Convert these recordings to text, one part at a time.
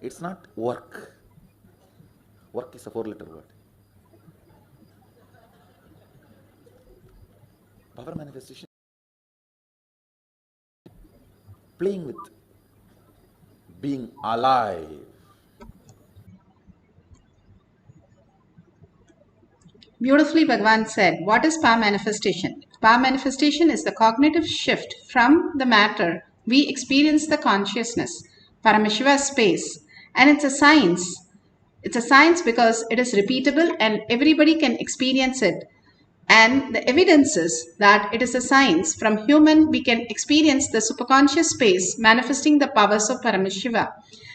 It's not work. Work is a 4-letter word. Power manifestation, playing with being alive. Beautifully, Bhagavan said, what is power manifestation? Power manifestation is the cognitive shift from the matter we experience the consciousness, Paramashiva space, and it's a science. It's a science because it is repeatable and everybody can experience it. And the evidence is that it is a science. From human, we can experience the superconscious space manifesting the powers of Paramashiva.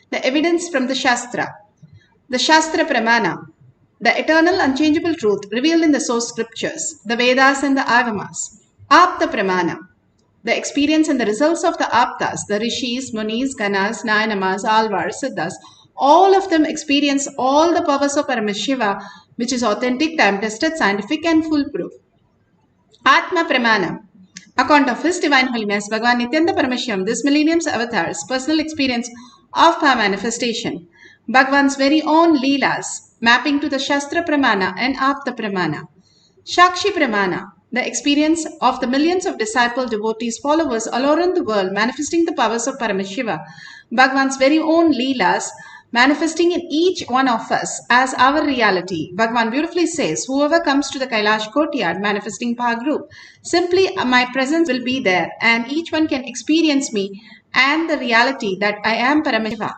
The evidence from the Shastra Pramana, the eternal unchangeable truth revealed in the source scriptures, the Vedas and the Agamas. Apta Pramana, the experience and the results of the Aptas, the Rishis, Munis, Ganas, Nayanamas, Alvars, Siddhas, all of them experience all the powers of Paramashiva, which is authentic, time-tested, scientific and foolproof. Atma Pramana, account of His Divine Holiness, Bhagavan Nithyananda Paramashivam, this millennium's avatar's personal experience of power manifestation. Bhagavan's very own Leelas, mapping to the Shastra Pramana and Apta Pramana. Shakshi Pramana, the experience of the millions of disciple devotees, followers all around the world, manifesting the powers of Paramashiva. Bhagavan's very own Leelas, manifesting in each one of us as our reality. Bhagavan beautifully says, whoever comes to the Kailash courtyard manifesting power group, simply my presence will be there and each one can experience me and the reality that I am Paramashiva.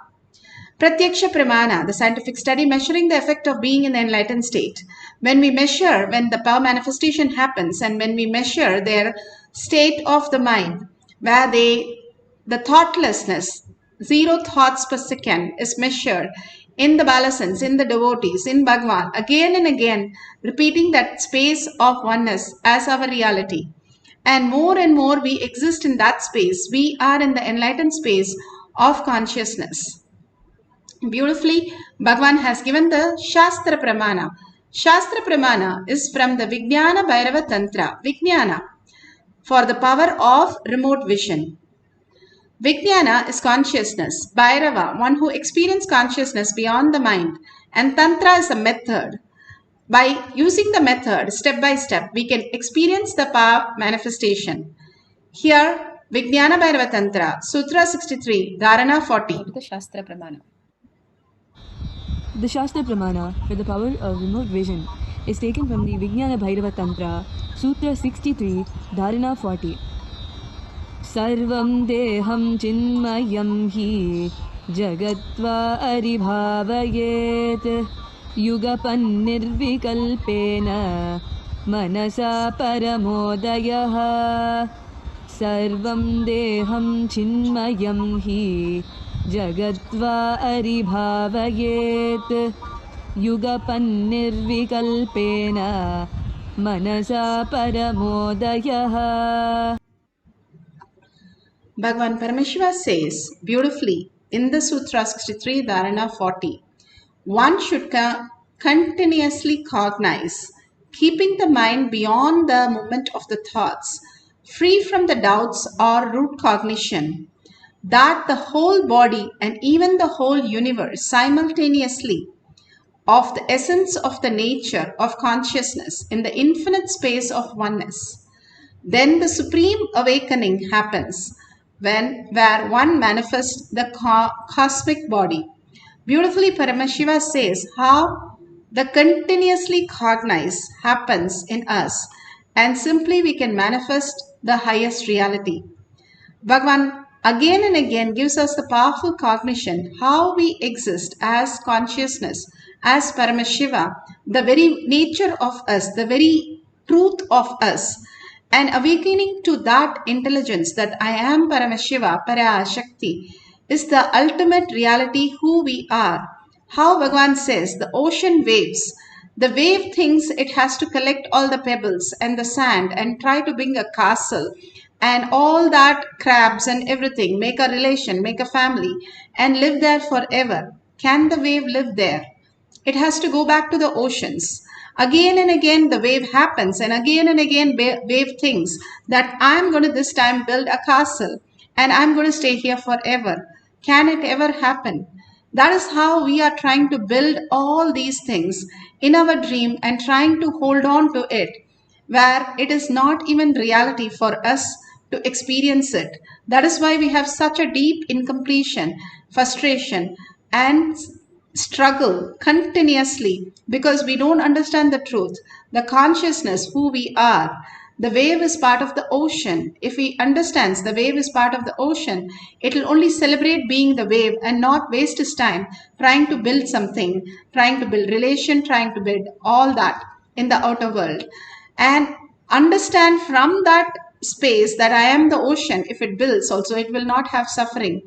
Pratyaksha Pramana, the scientific study measuring the effect of being in the enlightened state. When we measure when the power manifestation happens and when we measure their state of the mind, where the thoughtlessness, 0 thoughts per second is measured in the balasans, in the devotees, in Bhagavan, again and again, repeating that space of oneness as our reality. And more we exist in that space. We are in the enlightened space of consciousness. Beautifully, Bhagavan has given the Shastra Pramana. Shastra Pramana is from the Vijnana Bhairava Tantra, Vijnana, for the power of remote vision. Vijnana is consciousness, Bhairava, one who experiences consciousness beyond the mind, and Tantra is a method. By using the method, step by step, we can experience the power manifestation. Here, Vijnana Bhairava Tantra, Sutra 63, Dharana 40. The Shastra Pramana. The Shastra Pramana for the power of remote vision is taken from the Vijnana Bhairava Tantra, Sutra 63, Dharana 40. Sarvam deham chinmayam hi jagatva aribhavayet yugapan nirvikalpena manasa paramodayaha. Sarvam deham chinmayam hi jagatva aribhavayet yugapan nirvikalpena manasa paramodayaha. Bhagavan Paramashiva says beautifully in the Sutra 63 Dharana 40, one should continuously cognize, keeping the mind beyond the movement of the thoughts, free from the doubts or root cognition, that the whole body and even the whole universe simultaneously of the essence of the nature of consciousness in the infinite space of oneness. Then the supreme awakening happens where one manifests the cosmic body. Beautifully, Paramashiva says how the continuously cognize happens in us and simply we can manifest the highest reality. Bhagavan again and again gives us the powerful cognition how we exist as consciousness, as Paramashiva, the very nature of us, the very truth of us, and awakening to that intelligence that I am Paramashiva, Parashakti, is the ultimate reality who we are. How Bhagavan says the ocean waves, the wave thinks it has to collect all the pebbles and the sand and try to bring a castle and all that crabs and everything, make a relation, make a family and live there forever. Can the wave live there? It has to go back to the oceans. Again and again the wave happens and again wave thinks that I'm going to this time build a castle and I'm going to stay here forever. Can it ever happen? That is how we are trying to build all these things in our dream and trying to hold on to it, where it is not even reality for us to experience it. That is why we have such a deep incompletion, frustration, and struggle continuously because we don't understand the truth, the consciousness, who we are. The wave is part of the ocean. If we understand the wave is part of the ocean, it will only celebrate being the wave and not waste its time trying to build something, trying to build relation, trying to build all that in the outer world. And understand from that space that I am the ocean. If it builds also, it will not have suffering.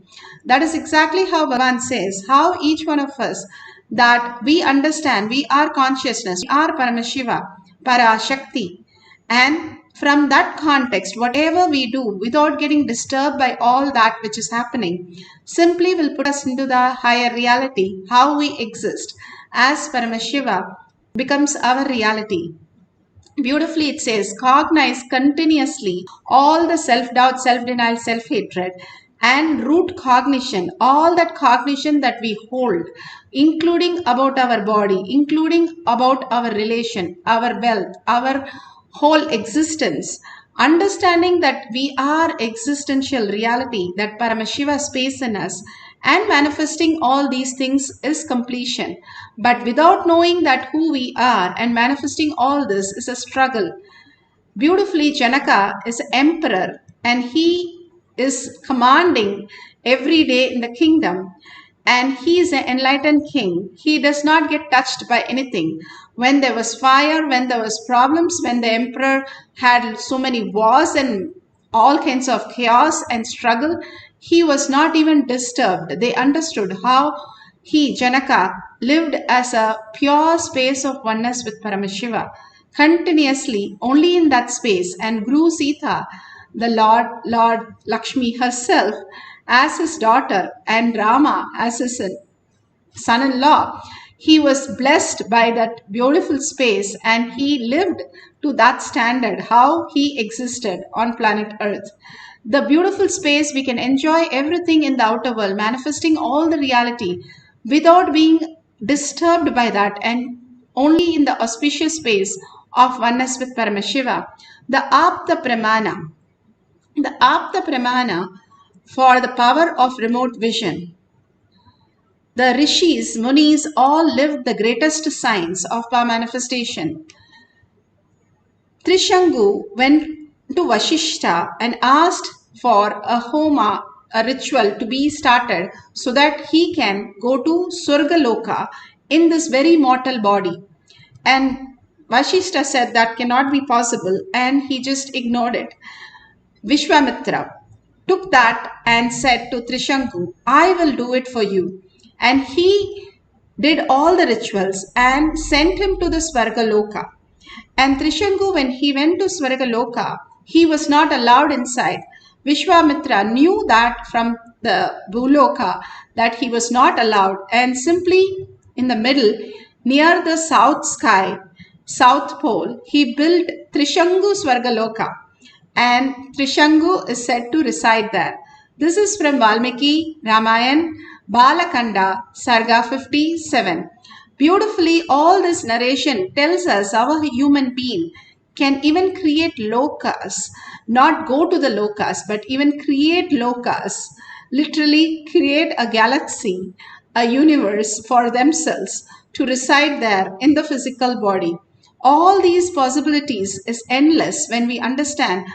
That is exactly how Bhagavan says, how each one of us, that we understand we are consciousness, we are Paramashiva, Parashakti. And from that context, whatever we do without getting disturbed by all that which is happening, simply will put us into the higher reality. How we exist as Paramashiva becomes our reality. Beautifully, it says, cognize continuously all the self-doubt, self-denial, self-hatred, and root cognition, all that cognition that we hold, including about our body, including about our relation, our wealth, our whole existence. Understanding that we are existential reality, that Paramashiva space in us, and manifesting all these things is completion. But without knowing that who we are and manifesting all this is a struggle. Beautifully, Janaka is emperor and he is commanding every day in the kingdom, and he is an enlightened king. He does not get touched by anything. When there was fire, when there was problems, when the emperor had so many wars and all kinds of chaos and struggle, he was not even disturbed. They understood how he, Janaka, lived as a pure space of oneness with Paramashiva, continuously only in that space, and grew Sita, the Lord Lakshmi herself, as his daughter, and Rama as his son-in-law. He was blessed by that beautiful space and he lived to that standard, how he existed on planet Earth. The beautiful space, we can enjoy everything in the outer world, manifesting all the reality without being disturbed by that, and only in the auspicious space of oneness with Paramashiva. The Apta Pramana. The Apta Pramana for the power of remote vision. The rishis, munis, all lived the greatest signs of power manifestation. Trishangu went to Vashishta and asked for a homa, a ritual to be started so that he can go to Surgaloka in this very mortal body. And Vashishta said that cannot be possible and he just ignored it. Vishwamitra took that and said to Trishangu, I will do it for you. And he did all the rituals and sent him to the Svargaloka. And Trishangu, when he went to Svargaloka, he was not allowed inside. Vishwamitra knew that from the Bhuloka that he was not allowed, and simply in the middle, near the south sky, south pole, he built Trishangu Svargaloka, and Trishangu is said to reside there. This is from Valmiki Ramayan, Balakanda, Sarga 57. Beautifully, all this narration tells us our human being can even create lokas, not go to the lokas, but even create lokas, literally create a galaxy, a universe for themselves to reside there in the physical body. All these possibilities is endless when we understand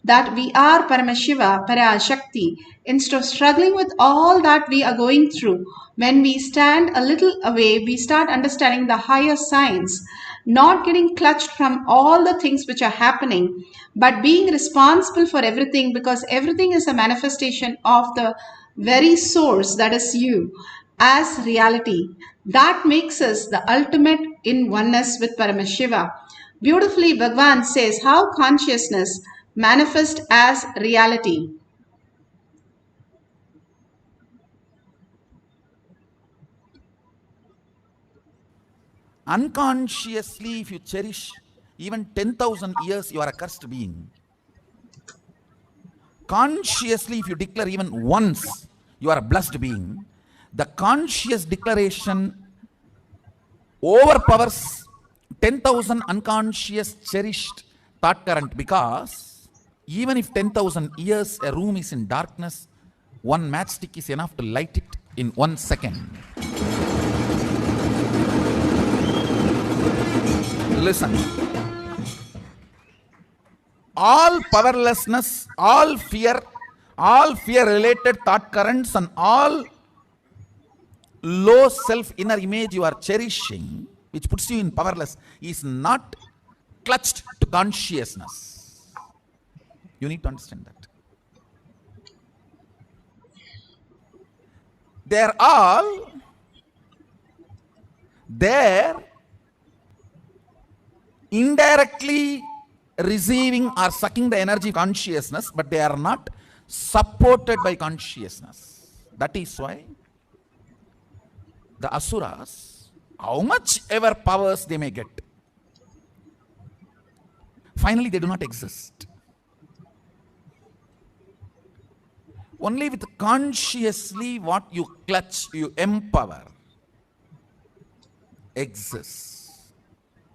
that we are Paramashiva, Parashakti. Instead of struggling with all that we are going through, when we stand a little away, we start understanding the higher science, not getting clutched from all the things which are happening, but being responsible for everything, because everything is a manifestation of the very source, that is you, as reality. That makes us the ultimate in oneness with Paramashiva. Beautifully, Bhagavan says how consciousness manifests as reality. Unconsciously, if you cherish even 10,000 years, you are a cursed being. Consciously, if you declare even once, you are a blessed being. The conscious declaration overpowers 10,000 unconscious cherished thought current, because even if 10,000 years a room is in darkness, one matchstick is enough to light it in 1 second. Listen. All powerlessness, all fear related thought currents, and all low self inner image you are cherishing, which puts you in powerless, is not clutched to consciousness. You need to understand that. They're all there, indirectly receiving or sucking the energy of consciousness, but they are not supported by consciousness. That is why the asuras, how much ever powers they may get, finally they do not exist. Only with consciously what you clutch, you empower, exists.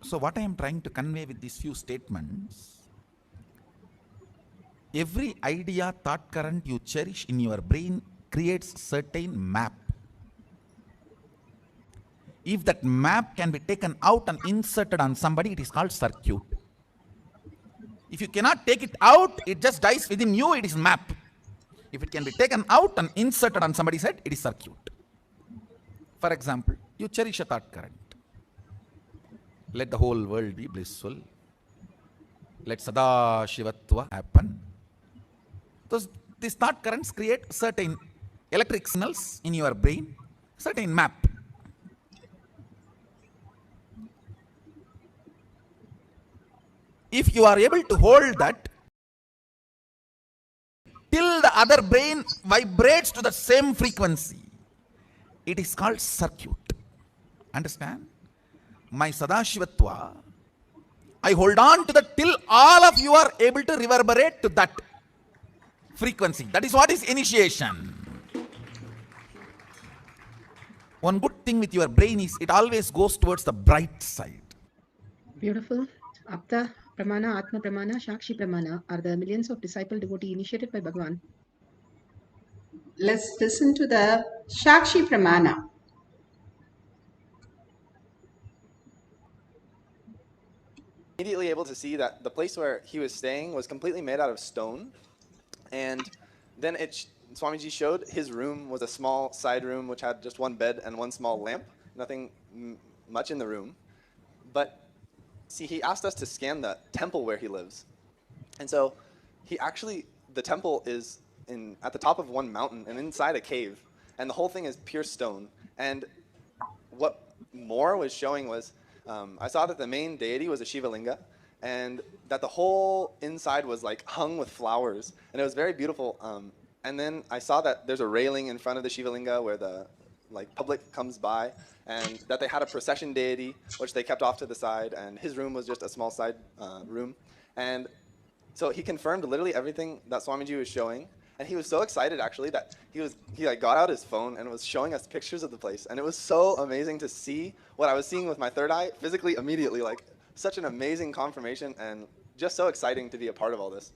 So what I am trying to convey with these few statements, every idea, thought current you cherish in your brain creates certain map. If that map can be taken out and inserted on somebody, it is called circuit. If you cannot take it out, it just dies within you, it is map. If it can be taken out and inserted on somebody's head, it is circuit. For example, you cherish a thought current. Let the whole world be blissful. Let Sadashivatva happen. These thought currents create certain electric signals in your brain, certain map. If you are able to hold that till the other brain vibrates to the same frequency, it is called circuit. Understand? My Sadashivatva, I hold on to that till all of you are able to reverberate to that frequency. That is what is initiation. One good thing with your brain is it always goes towards the bright side. Beautiful. Apta, Pramana, Atma Pramana, Shakshi Pramana are the millions of disciple devotee initiated by Bhagavan. Let's listen to the Shakshi Pramana. Immediately able to see that the place where he was staying was completely made out of stone. And then Swamiji showed his room was a small side room which had just one bed and one small lamp, nothing much in the room. But see, he asked us to scan the temple where he lives. And so the temple is at the top of one mountain and inside a cave. And the whole thing is pure stone. And what more was showing was, I saw that the main deity was a Shiva Linga, and that the whole inside was like hung with flowers. And it was very beautiful. And then I saw that there's a railing in front of the Shiva Linga where the public comes by, and that they had a procession deity, which they kept off to the side, and his room was just a small side room. And so he confirmed literally everything that Swamiji was showing, and he was so excited actually that he got out his phone and was showing us pictures of the place, and it was so amazing to see what I was seeing with my third eye physically immediately, like such an amazing confirmation, and just so exciting to be a part of all this.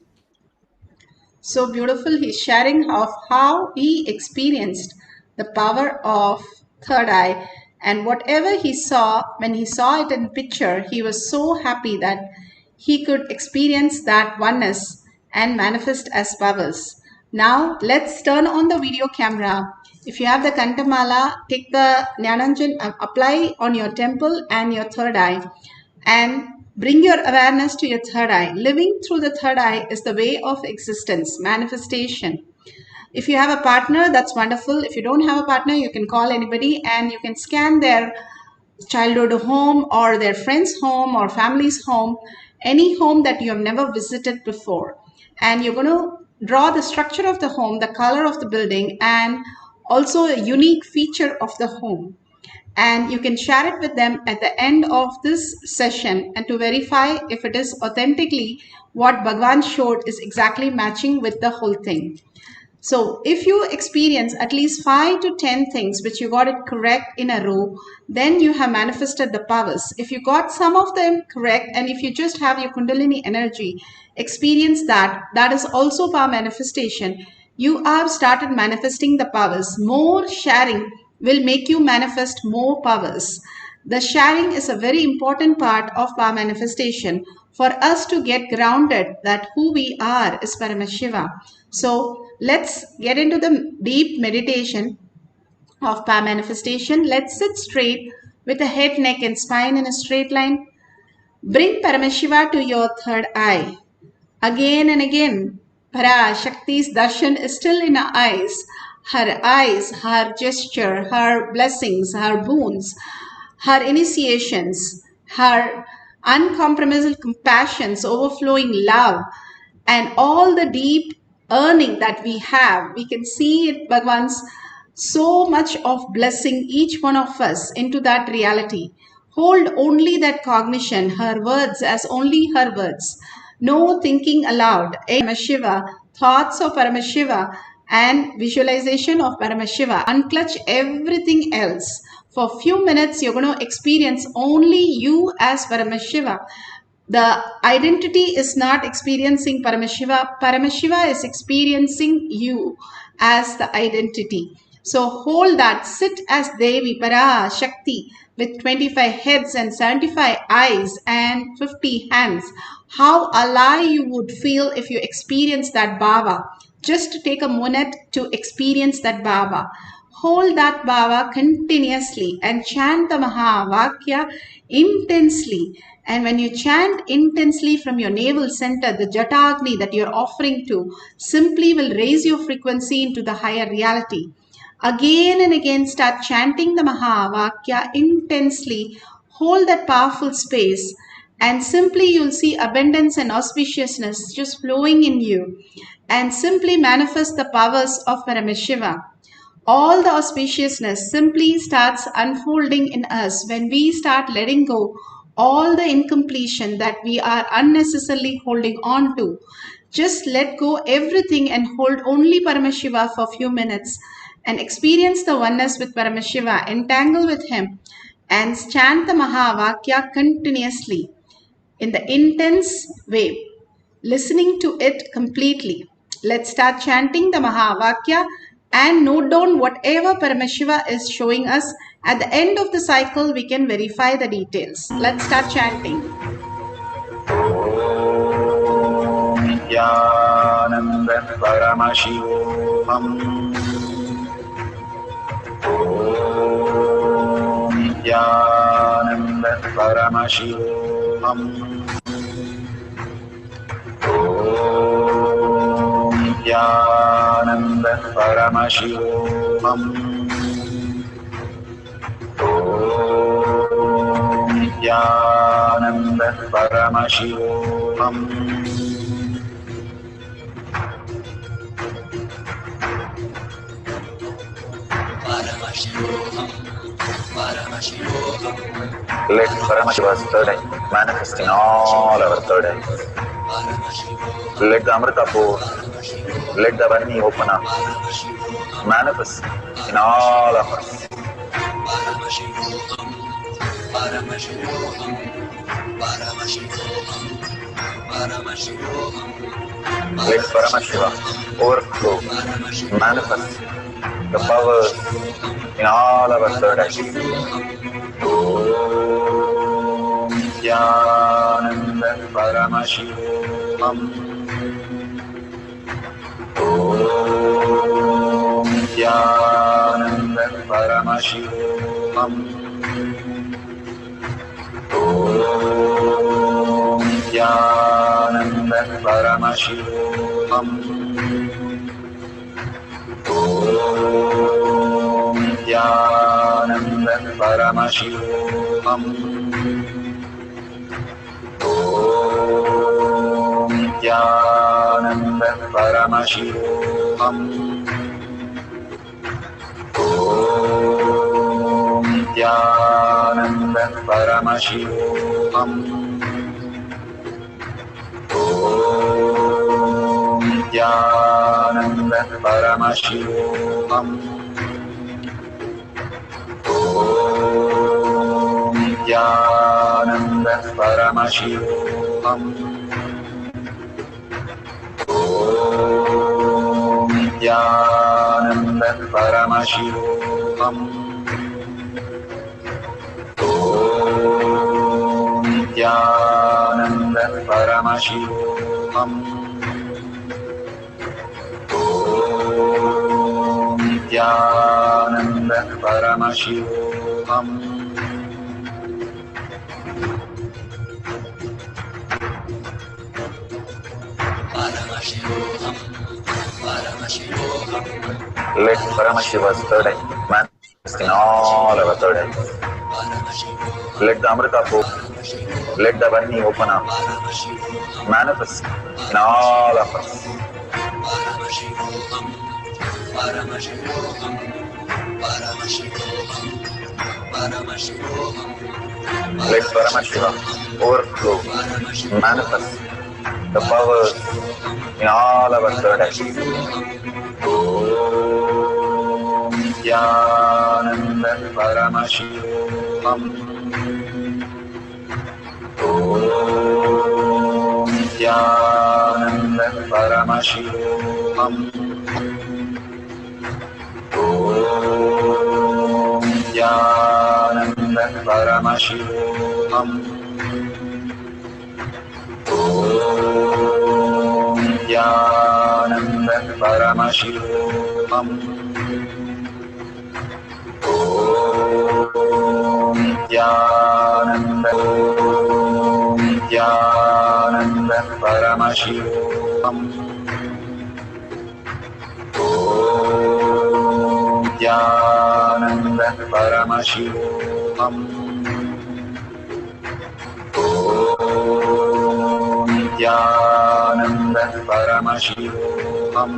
So beautiful. He's sharing of how he experienced the power of third eye, and whatever he saw, when he saw it in picture, he was so happy that he could experience that oneness and manifest as powers. Now let's turn on the video camera. If you have the Kantamala, take the Jnananjan, apply on your temple and your third eye, and bring your awareness to your third eye. Living through the third eye is the way of existence, manifestation. If you have a partner, that's wonderful. If you don't have a partner, you can call anybody and you can scan their childhood home or their friend's home or family's home, any home that you have never visited before. And you're going to draw the structure of the home, the color of the building, and also a unique feature of the home. And you can share it with them at the end of this session, and to verify if it is authentically what Bhagavan showed is exactly matching with the whole thing. So if you experience at least 5 to 10 things which you got it correct in a row, then you have manifested the powers. If you got some of them correct, and if you just have your Kundalini energy, experience that, that is also power manifestation. You have started manifesting the powers. More sharing will make you manifest more powers. The sharing is a very important part of power manifestation for us to get grounded that who we are is Paramashiva. So let's get into the deep meditation of power manifestation. Let's sit straight with the head, neck and spine in a straight line. Bring Paramashiva to your third eye. Again and again, Parashakti's darshan is still in her eyes, her gesture, her blessings, her boons, her initiations, her uncompromised compassions, overflowing love, and all the deep earning that we have. We can see it, Bhagwan's so much of blessing each one of us into that reality. Hold only that cognition, her words as only her words. No thinking aloud. Paramashiva, thoughts of Paramashiva and visualization of Paramashiva. Unclutch everything else. For a few minutes, you're going to experience only you as Paramashiva. The identity is not experiencing Paramashiva. Paramashiva is experiencing you as the identity. So hold that. Sit as Devi Parashakti with 25 heads and 75 eyes and 50 hands. How alive you would feel if you experience that bhava. Just take a minute to experience that bhava. Hold that bhava continuously and chant the Mahavakya intensely. And when you chant intensely from your navel center, the Jatagni that you're offering to simply will raise your frequency into the higher reality. Again and again start chanting the Mahavakya intensely. Hold that powerful space and simply you'll see abundance and auspiciousness just flowing in you. And simply manifest the powers of Paramashiva. All the auspiciousness simply starts unfolding in us when we start letting go all the incompletion that we are unnecessarily holding on to. Just let go everything and hold only Paramashiva for a few minutes and experience the oneness with Paramashiva, entangle with him and chant the Mahavakya continuously in the intense way, listening to it completely. Let's start chanting the Mahavakya and note down whatever Paramashiva is showing us. At the end of the cycle, we can verify the details. Let's start chanting. Nithyananda Paramashivoham. Nithyananda Paramashivoham. Nithyananda Paramashivoham. Nithyananda Paramashivoham. Let Paramashiva's third eye manifest in all our third eyes. Let the Amrita pour, let the Varni open up, manifest in all of us. Let Paramashiva overflow, manifest the powers in all our third eyes. Om Nithyananda Paramashivoham. Om Nithyananda Paramashivoham. Om Nithyananda Paramashivoham. Om Nithyananda Paramashivoham. Om Nithyananda Paramashivoham. Om Nithyananda Paramashivoham. Om Nithyananda Paramashivoham. Om Nithyananda Paramashivam. Om Nithyananda Paramashivam. Om Nithyananda Paramashivam. Om Nithyananda Paramashivoham. Let Paramashiva's third eye manifest in all our third eyes. Let the Amrita pour, let the Vani open up, manifest in all of us. Let Paramashiva overflow, manifest the powers in all our third eyes. Om Nithyananda Paramashivam. Om Nithyananda Paramashivam. Om Nithyananda Paramashivam. Om Nithyananda Paramashivam. Om Nithyananda Paramashivam. Om Nithyananda Paramashivam. Om Nithyananda Paramashivam. Om Nithyananda Paramashivoham. Om Nithyananda Paramashivoham. Om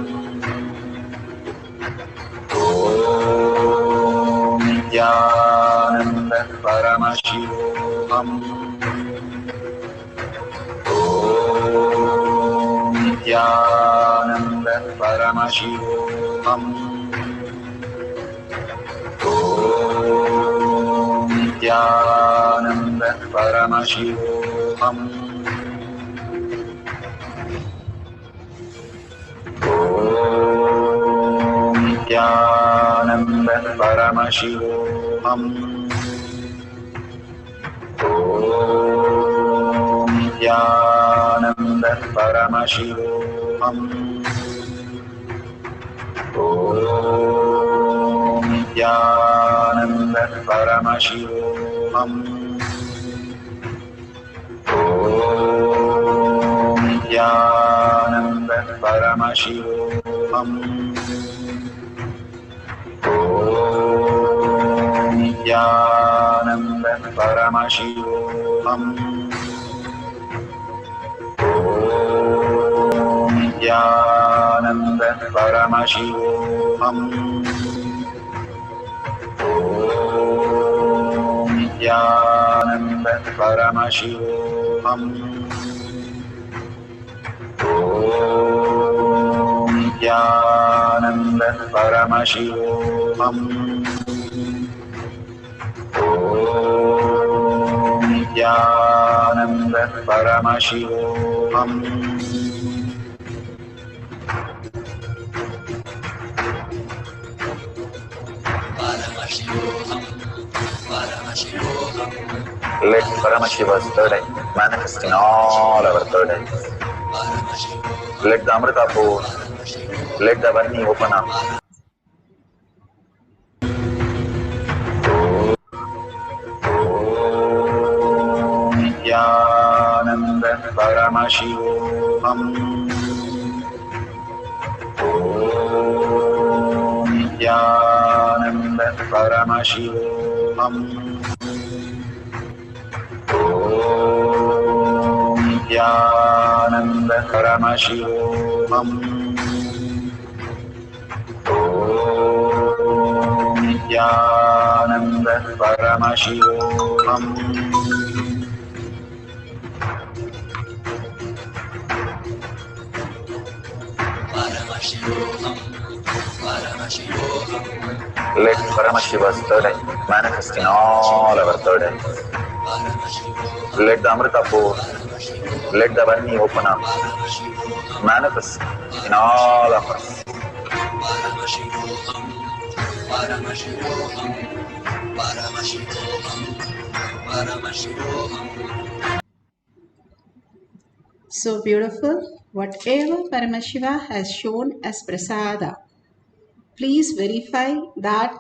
Nithyananda Paramashivoham. Om Nithyananda Paramashivoham. Om Nithyananda Paramashivoham. Om Nithyananda Paramashivoham. Om Nithyananda Paramashivoham. Om Nithyananda Paramashivoham. Om Nithyananda Paramashivoham. Om Nithyananda Paramashivoham. Om Nithyananda Paramashivoham. Om Nithyananda Paramashivoham. Let Paramashiva's third eye manifest in all our third eyes. Let the Amrita pour, let the Vani open up. Om Nithyananda Paramashivoham. Om Nithyananda Paramashivoham. Om Nithyananda Paramashivoham. Om Nithyananda Paramashivoham. Paramashivoham. Let Paramashiva's third eye manifest in all our third eyes. Let the Amrita pour, let the Varni open up, manifest in all of us. Paramashivoham, Paramashivoham, Paramashivoham, Paramashivoham. So beautiful. Whatever Paramashiva has shown as prasada, please verify that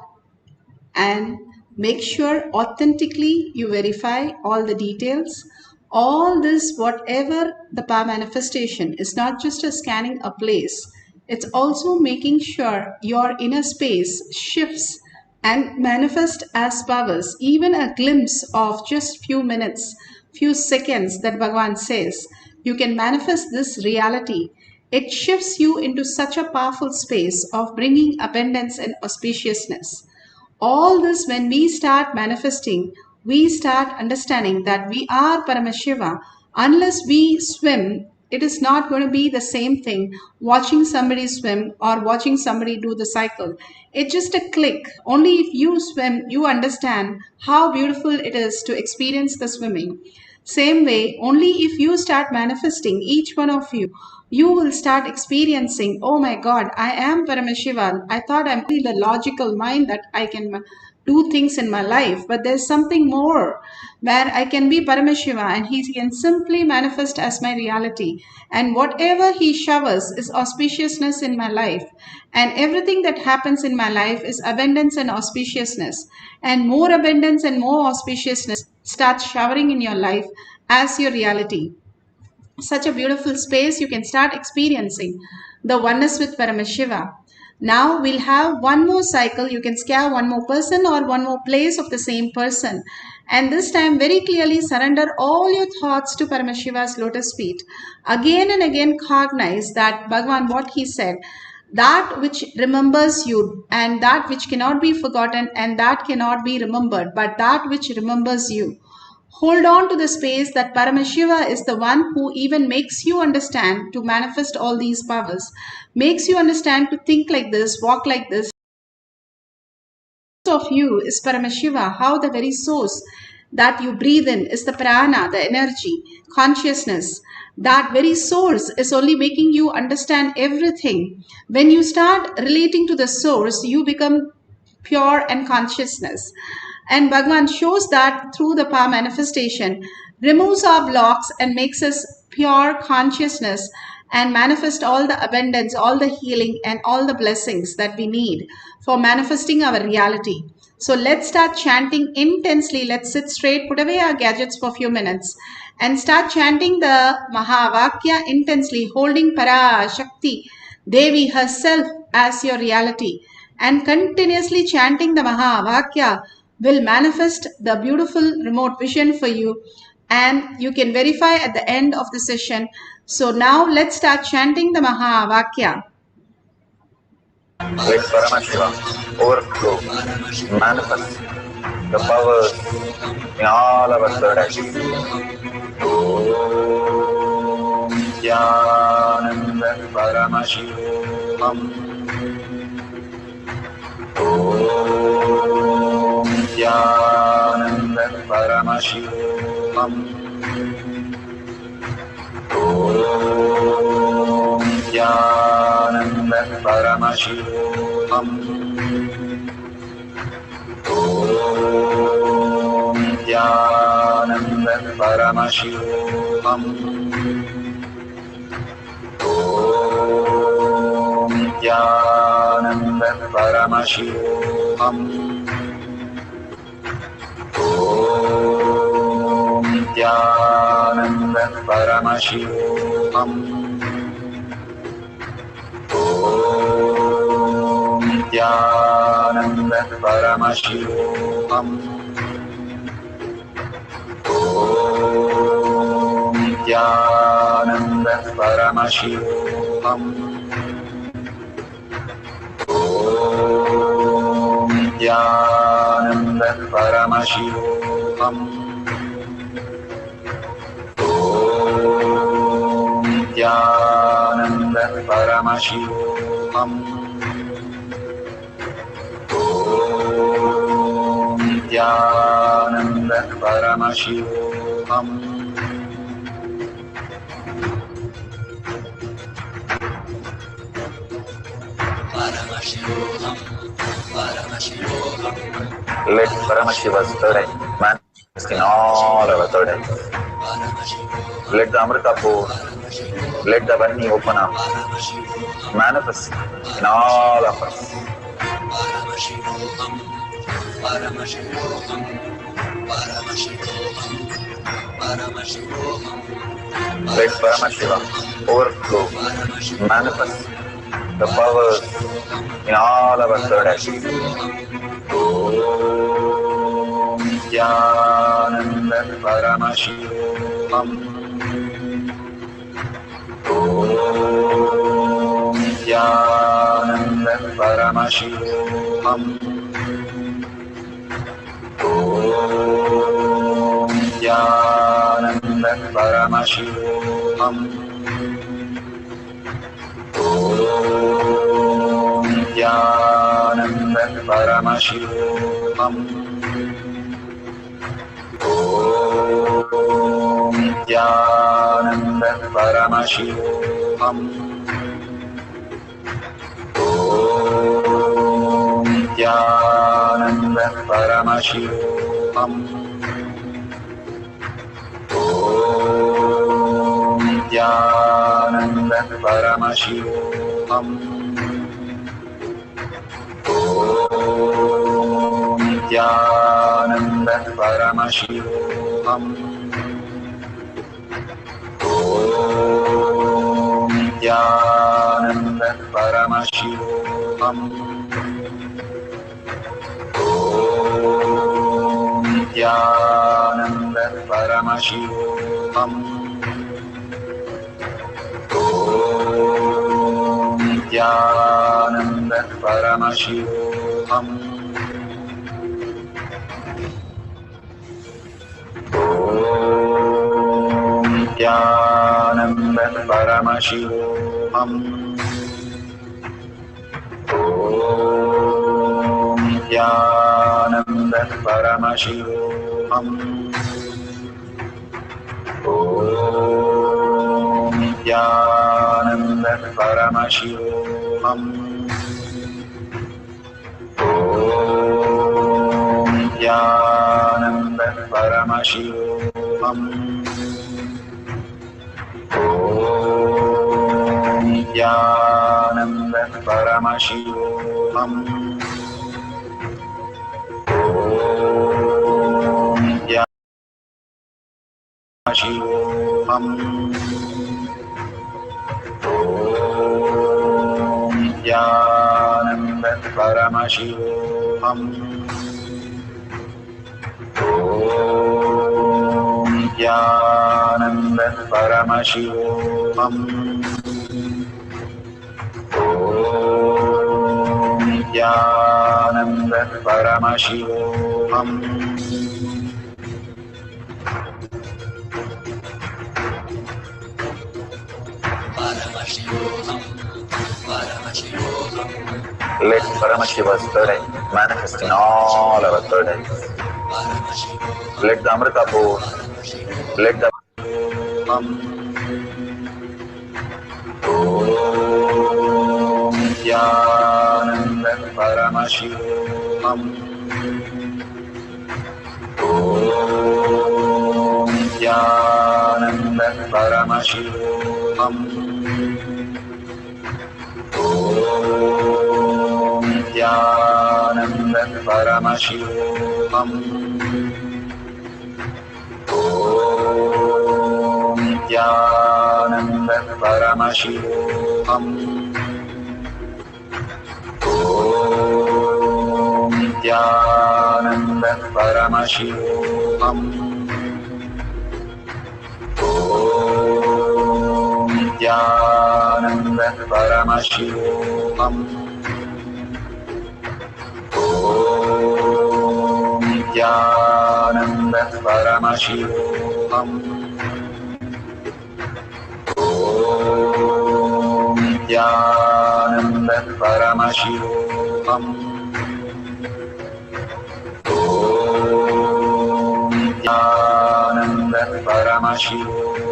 and make sure authentically you verify all the details. All this, whatever the power manifestation, is not just a scanning a place, it's also making sure your inner space shifts and manifest as powers. Even a glimpse of just few minutes, few seconds that Bhagavan says, you can manifest this reality. It shifts you into such a powerful space of bringing abundance and auspiciousness. All this, when we start manifesting, we start understanding that we are Paramashiva. Unless we swim, it is not going to be the same thing watching somebody swim or watching somebody do the cycle. It's just a click. Only if you swim, you understand how beautiful it is to experience the swimming. Same way, only if you start manifesting, each one of you, you will start experiencing, oh my God, I am Paramashiva. I thought I'm only the logical mind that I can do things in my life, but there's something more where I can be Paramashiva and he can simply manifest as my reality. And whatever he showers is auspiciousness in my life. And everything that happens in my life is abundance and auspiciousness. And more abundance and more auspiciousness starts showering in your life as your reality. Such a beautiful space, you can start experiencing the oneness with Paramashiva. Now we'll have one more cycle. You can scare one more person or one more place of the same person. And this time very clearly surrender all your thoughts to Paramashiva's lotus feet. Again and again cognize that Bhagavan, what he said, that which remembers you and that which cannot be forgotten and that cannot be remembered, but that which remembers you. Hold on to the space that Paramashiva is the one who even makes you understand to manifest all these powers, makes you understand to think like this, walk like this. Of you is Paramashiva, how the very source that you breathe in is the prana, the energy, consciousness. That very source is only making you understand everything. When you start relating to the source, you become pure and consciousness. And Bhagavan shows that through the power manifestation, removes our blocks and makes us pure consciousness and manifest all the abundance, all the healing and all the blessings that we need for manifesting our reality. So let's start chanting intensely. Let's sit straight, put away our gadgets for a few minutes and start chanting the Mahavakya intensely, holding Parashakti, Devi herself as your reality, and continuously chanting the Mahavakya will manifest the beautiful remote vision for you, and you can verify at the end of the session. So now let's start chanting the Mahavakya. Let Paramashiva overflow, manifest the powers in all our third eyes. Om Nithyananda Paramashivam. Om Nithyananda Paramashivam. Om Nithyananda Paramashivoham. Om Nithyananda Paramashivoham. Om Nithyananda Paramashivoham. Om Nithyananda Paramashivoham. Om Nithyananda Paramashivoham. Om Nithyananda Paramashivoham. Om Nithyananda Paramashivoham. Om Nithyananda Paramashivoham. Nithyananda Paramashivoham. Paramashivoham, Paramashivoham, Let Paramashiva's third eye manifest in all our third eyes. Let the Amritapur, let the Vani open up, manifest in all of us. Paramashivoham, Paramashivoham, Paramashivoham, Paramashivoham, Let Paramashiva overflow, manifest the powers in all our third eyes. Om Nithyananda Paramashivoham. Om Nithyananda Paramashivoham. Om Nithyananda Paramashivoham. Om Nithyananda Paramashivoham. Om Nithyananda Paramashivoham. Om Nithyananda Paramashivoham. Om Nithyananda Paramashivoham. Om Nithyananda Paramashivoham. Om Nithyananda Paramashivoham. Om Nithyananda Paramashivoham. Om Nithyananda Paramashivoham. Om Nithyananda Paramashivoham. Om Nithyananda Paramashivoham. Om Nithyananda Paramashivoham. Om Nithyananda Paramashivoham. Om Nithyananda Paramashivoham. Om Nithyananda Paramashivoham. Om Nithyananda Paramashivoham. Om Nithyananda Paramashivoham. Paramashivoham, Paramashivoham, Let Paramashiva's third eye manifest in all our third eyes. Let the Amritapur, let the Om Nithyananda Paramashivoham. Om Nithyananda Paramashivoham. Om Nithyananda Paramashivoham. Om Nithyananda Paramashivoham. Om Nithyananda Paramashivoham. Om Nithyananda Paramashivoham. Om Nithyananda Paramashivoham. Om Nithyananda Paramashivoham. Nithyananda Paramashivam.